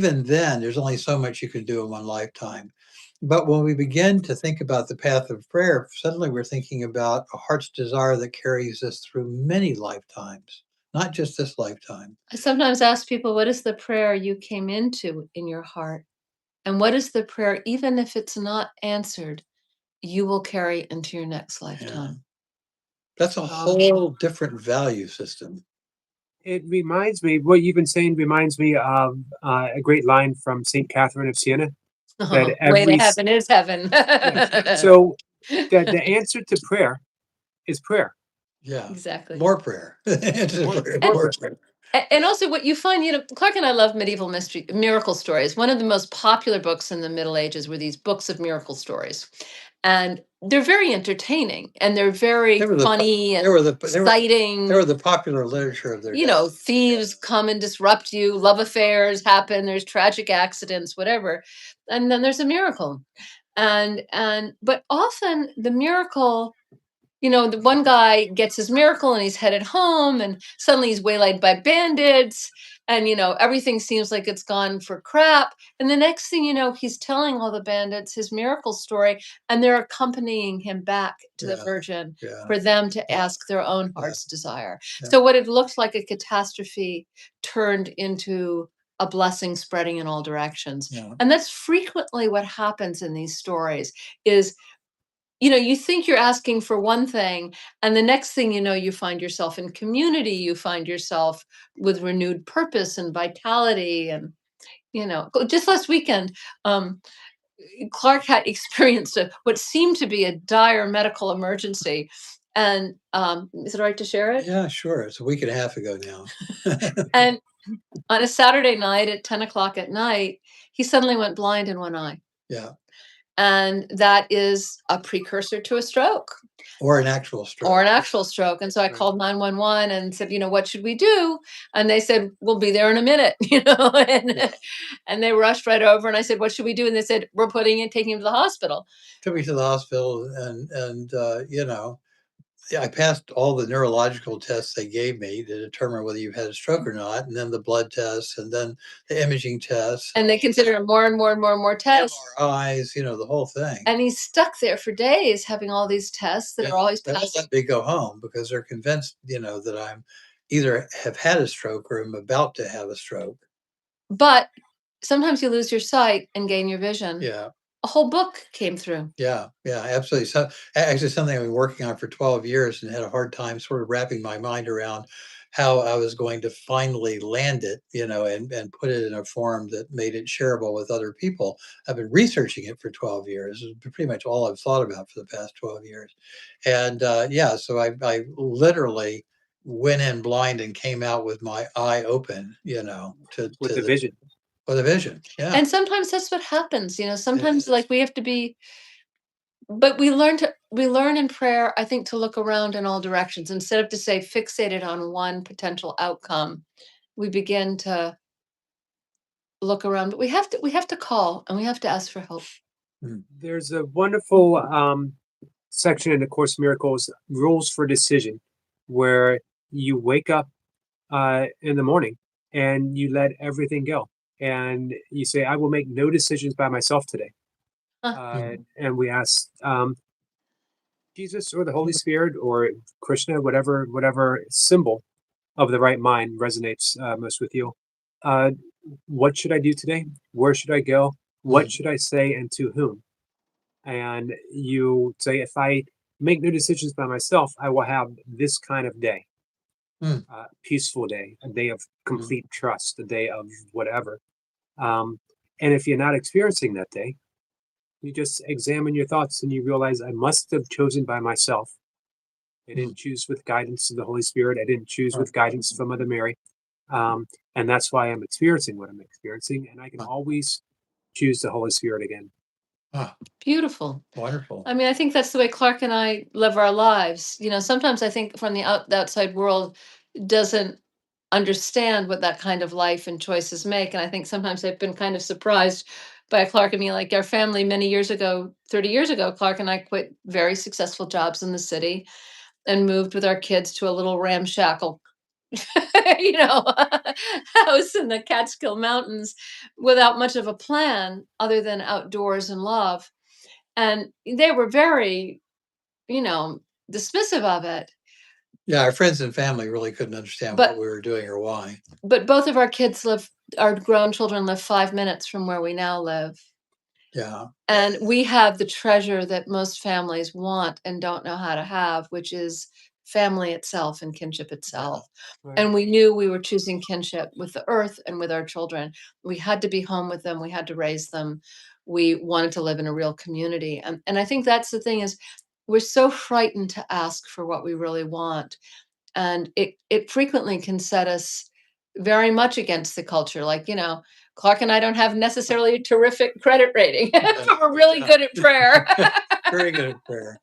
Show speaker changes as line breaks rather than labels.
even then, there's only so much you can do in one lifetime. But when we begin to think about the path of prayer, suddenly we're thinking about a heart's desire that carries us through many lifetimes, not just this lifetime.
I sometimes ask people, what is the prayer you came into in your heart? And what is the prayer, even if it's not answered, you will carry into your next
Yeah.
lifetime?
That's a whole different value system.
It reminds me, what you've been saying reminds me of a great line from St. Catherine of Siena. That
Way to
every
heaven is heaven.
so that the answer to prayer is prayer.
Yeah.
Exactly.
More prayer.
More prayer.
And also what you find, Clark and I love medieval mystery miracle stories. One of the most popular books in the Middle Ages were these books of miracle stories. And they're very entertaining and they're very funny and exciting.
They were the popular literature of their day.
Thieves come and disrupt you, love affairs happen, there's tragic accidents, whatever. And then there's a miracle. But often the miracle, the one guy gets his miracle and he's headed home and suddenly he's waylaid by bandits and, everything seems like it's gone for crap. And the next thing you know, he's telling all the bandits his miracle story and they're accompanying him back to the Virgin for them to ask their own heart's desire. So what it looked like a catastrophe turned into a blessing spreading in all directions. And that's frequently what happens in these stories is, you think you're asking for one thing, and the next thing you know, you find yourself in community, you find yourself with renewed purpose and vitality. And, just last weekend, Clark had experienced what seemed to be a dire medical emergency. And is it all right to share it?
Yeah, sure. It's a week and a half ago now.
And on a Saturday night at 10 o'clock at night, he suddenly went blind in one eye.
Yeah.
And that is a precursor to a stroke.
Or an actual stroke.
And so I called 911 and said, what should we do? And they said, we'll be there in a minute, and they rushed right over. And I said, what should we do? And they said, we're taking him to the hospital.
Took me to the hospital and I passed all the neurological tests they gave me to determine whether you had a stroke or not, and then the blood tests, and then the imaging tests.
And they considered more and more and more and more tests.
MRIs, the whole thing.
And he's stuck there for days having all these tests that are always passing.
They go home because they're convinced, that I'm either have had a stroke or am about to have a stroke.
But sometimes you lose your sight and gain your vision.
Yeah.
A whole book came through.
Yeah, absolutely. So actually something I've been working on for 12 years and had a hard time sort of wrapping my mind around how I was going to finally land it, and put it in a form that made it shareable with other people. I've been researching it for 12 years. It's pretty much all I've thought about for the past 12 years. And so I literally went in blind and came out with my eye open,
with the vision.
With a vision, yeah.
And sometimes that's what happens, sometimes we have to be, but we learn in prayer, I think, to look around in all directions instead of to say fixated on one potential outcome. We begin to look around, but we have to call and we have to ask for help.
There's a wonderful section in the Course in Miracles, Rules for Decision, where you wake up in the morning and you let everything go. And you say, I will make no decisions by myself today. And we ask Jesus or the Holy Spirit or Krishna, whatever symbol of the right mind resonates most with you. What should I do today? Where should I go? What should I say and to whom? And you say, if I make no decisions by myself, I will have this kind of day. Peaceful day, a day of complete trust, a day of whatever. And if you're not experiencing that day, you just examine your thoughts and you realize I must have chosen by myself. I didn't choose with guidance of the Holy Spirit. I didn't choose with guidance from Mother Mary. And that's why I'm experiencing what I'm experiencing. And I can always choose the Holy Spirit again.
Beautiful.
Wonderful.
I mean, I think that's the way Clark and I live our lives. Sometimes I think from the outside world doesn't understand what that kind of life and choices make. And I think sometimes I've been kind of surprised by Clark and me, like our family many years ago, 30 years ago, Clark and I quit very successful jobs in the city and moved with our kids to a little ramshackle you know, house in the Catskill Mountains without much of a plan other than outdoors and love. And they were very, you know, dismissive of it.
Yeah, our friends and family really couldn't understand what
But
we were doing or why.
but both of our kids live, our grown children live 5 minutes from where we now live.
Yeah.
And we have the treasure that most families want and don't know how to have, which is family itself and kinship itself.
Right.
And we knew we were choosing kinship with the earth and with our children. We had to be home with them. We had to raise them. We wanted to live in a real community. And I think that's the thing is we're so frightened to ask for what we really want. And it frequently can set us very much against the culture. Like, you know, Clark and I don't have necessarily a terrific credit rating, but we're really
Yeah.
good at prayer.
Very good at prayer.